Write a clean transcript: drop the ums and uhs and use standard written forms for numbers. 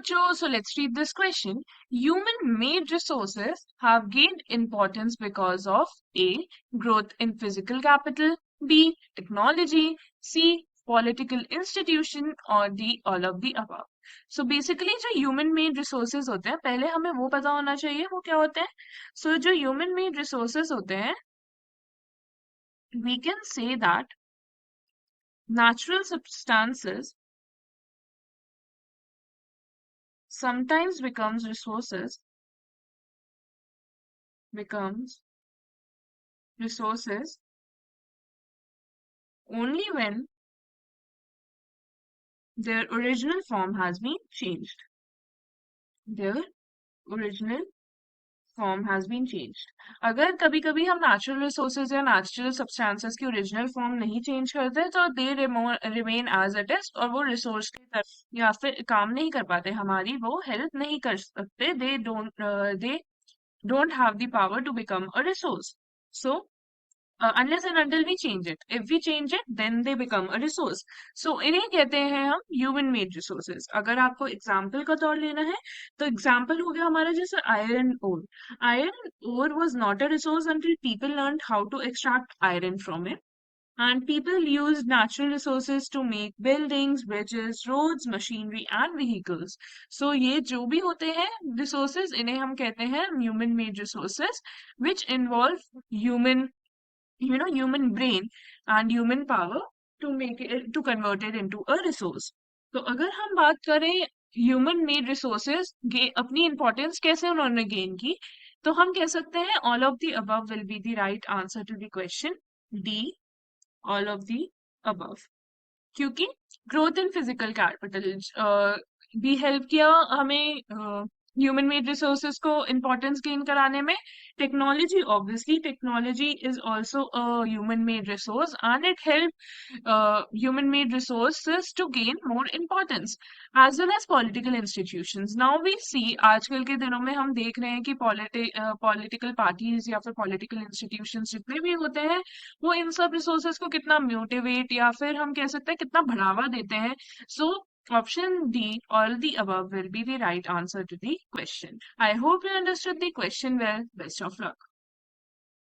बच्चों, so let's read this question. Human-made resources have gained importance because of A. Growth in physical capital, B. Technology, C. Political institution, और D. All of the above. So basically जो human-made resources होते हैं, पहले हमें वो पता होना चाहिए वो क्या होते हैं. So जो human-made resources होते हैं, we can say that natural substances sometimes becomes resources only when their original form has been changed. Their original form has been changed. अगर कभी कभी हम natural resources या natural substances की original form नहीं change करते तो they remain as it is और वो resource की तरह या फिर काम नहीं कर पाते, हमारी वो help नहीं कर सकते. They don't have the power to become a resource. So unless and until we change it. If we change it, then they become a resource. So इन्हें कहते हैं हम human made resources. अगर आपको example का तौर लेना है तो example हो गया हमारा जैसे iron ore. Iron ore was not a resource until people learned how to extract iron from it. And people used natural resources to make buildings, bridges, roads, machinery and vehicles. So ये जो भी होते हैं resources इन्हें हम कहते हैं human made resources which involve human brain and human power to make it to convert it into a resource. तो अगर हम बात करें ह्यूमन मेड रिसोर्सेज अपनी इंपॉर्टेंस कैसे उन्होंने गेन की, तो हम कह सकते हैं all of the above will be the right answer to the question. D, all of the above. क्योंकि ग्रोथ इन फिजिकल कैपिटल भी हेल्प किया हमें ह्यूमन मेड रिसोर्सेज को इम्पोर्टेंस गेन कराने में. Technology, obviously technology is also a human made resource and it help human made resources to gain more importance as well as political institutions. Now we see आजकल के दिनों में हम देख रहे हैं कि पॉलिटिकल पार्टीज या फिर पॉलिटिकल इंस्टीट्यूशंस जितने भी होते हैं वो इन सब रिसोर्सेज को कितना मोटिवेट या फिर हम कह सकते हैं कितना बढ़ावा देते हैं. सो option D, all the above will be the right answer to the question. I hope you understood the question well. Best of luck.